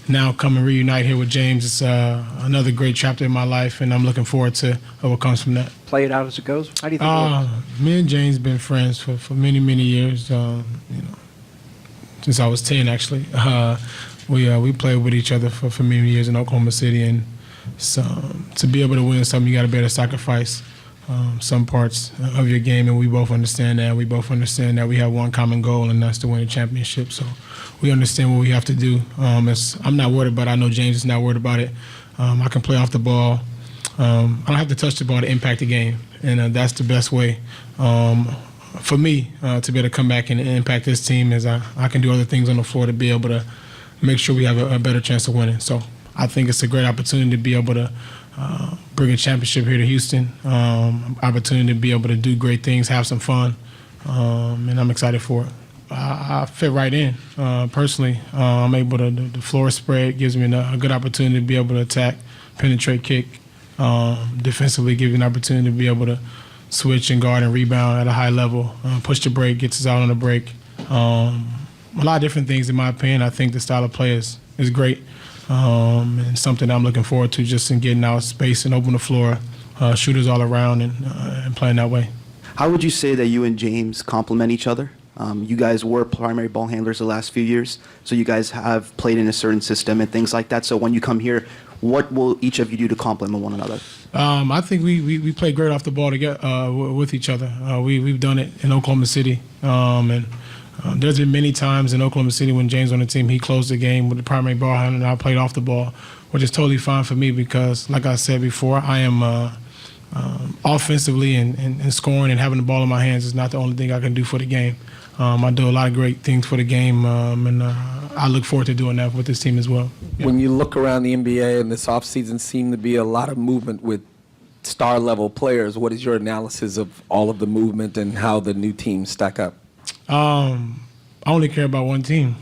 now come and reunite here with James, it's another great chapter in my life, and I'm looking forward to what comes from that. Play it out as it goes. How do you think it works? Me and James been friends for many, many years. Since I was 10, actually. We played with each other for many years in Oklahoma City, and so to be able to win something, you got to be able to sacrifice some parts of your game, and we both understand that. We both understand that we have one common goal, and that's to win a championship. So we understand what we have to do. I'm not worried about it. I know James is not worried about it. I can play off the ball. I don't have to touch the ball to impact the game, and that's the best way for me to be able to come back and impact this team, is I can do other things on the floor to be able to make sure we have a better chance of winning. So I think it's a great opportunity to be able to bring a championship here to Houston, opportunity to be able to do great things, have some fun, and I'm excited for it. I fit right in. Personally, I'm able to, the floor spread gives me a good opportunity to be able to attack, penetrate, kick, defensively give you an opportunity to be able to switch and guard and rebound at a high level, push the break, gets us out on the break. A lot of different things, in my opinion. I think the style of play is great, and something I'm looking forward to, just in getting out space and open the floor, shooters all around, and playing that way. How would you say that you and James complement each other? You guys were primary ball handlers the last few years, so you guys have played in a certain system and things like that. So when you come here, what will each of you do to complement one another? I think we play great off the ball together with each other. We've done it in Oklahoma City, and there's been many times in Oklahoma City when James on the team, he closed the game with the primary ball handler, and I played off the ball, which is totally fine for me because, like I said before, I am offensively and scoring and having the ball in my hands is not the only thing I can do for the game. I do a lot of great things for the game, and I look forward to doing that with this team as well. Yeah. When you look around the NBA and this offseason seemed to be a lot of movement with star-level players, what is your analysis of all of the movement and how the new teams stack up? I only care about one team,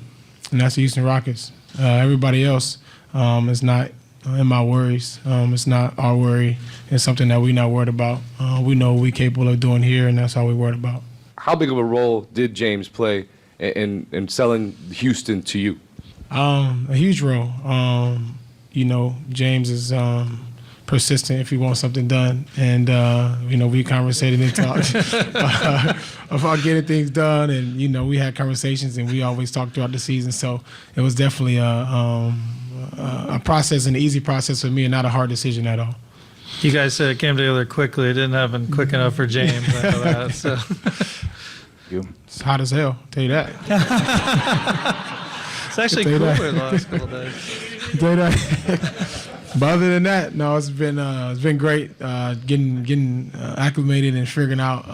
and that's the Houston Rockets. Everybody else is not in my worries. It's not our worry. It's something that we're not worried about. We know what we're capable of doing here, and that's all we're worried about. How big of a role did James play in selling Houston to you? A huge role. James is persistent if he wants something done, and we conversated and talked about getting things done, and we had conversations, and we always talked throughout the season. So it was definitely a process, an easy process for me, and not a hard decision at all. You guys said it came together quickly. It didn't happen quick enough for James. I know that, so. It's hot as hell, I'll tell you that. It's actually cooler the last couple of days. But other than that, no, it's been great getting acclimated and figuring out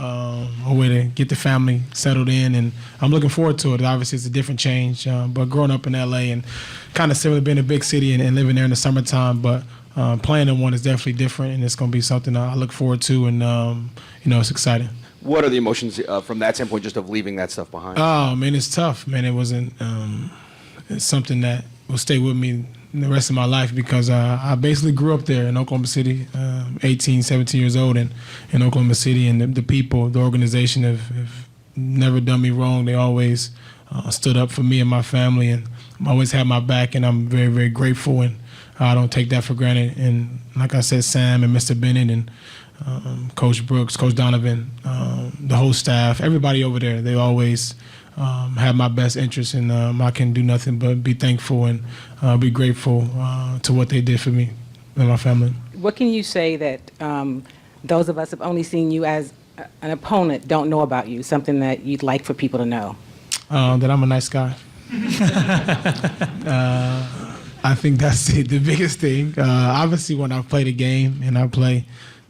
a way to get the family settled in, and I'm looking forward to it. Obviously, it's a different change, but growing up in LA and kind of similar being a big city and living there in the summertime, but playing in one is definitely different, and it's going to be something I look forward to, and it's exciting. What are the emotions from that standpoint, just of leaving that stuff behind? Oh man, it's tough, man. It wasn't. It's something that will stay with me the rest of my life because I basically grew up there in Oklahoma City, 18, 17 years old, and in Oklahoma City, and the people, the organization have never done me wrong. They always stood up for me and my family, and always had my back, and I'm very, very grateful, and I don't take that for granted. And like I said, Sam and Mr. Bennett and Coach Brooks, Coach Donovan, the whole staff, everybody over there, they always have my best interest, and I can do nothing but be thankful and be grateful to what they did for me and my family. What can you say that those of us have only seen you as an opponent don't know about you, something that you'd like for people to know? That I'm a nice guy. I think that's the biggest thing. Obviously, when I play the game and I play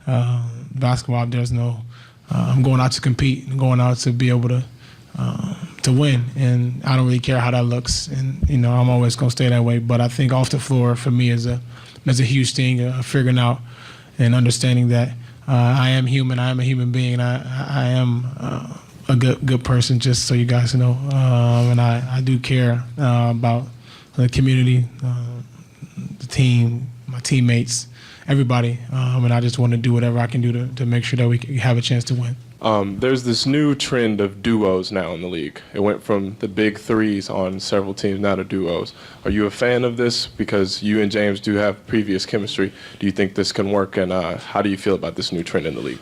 basketball, there's no. I'm going out to compete and going out to be able to win, and I don't really care how that looks. And I'm always going to stay that way. But I think off the floor for me is a huge thing. Figuring out and understanding that I am human. I am a human being. And I am a good person. Just so you guys know, and I do care about the community, the team, my teammates, everybody. And I just want to do whatever I can do to make sure that we can have a chance to win. There's this new trend of duos now in the league. It went from the big threes on several teams now to duos. Are you a fan of this? Because you and James do have previous chemistry. Do you think this can work? And how do you feel about this new trend in the league?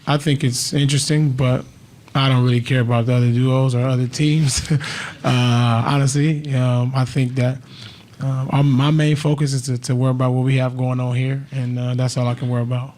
I think it's interesting, but I don't really care about the other duos or other teams. Honestly, I think that my main focus is to worry about what we have going on here, and that's all I can worry about.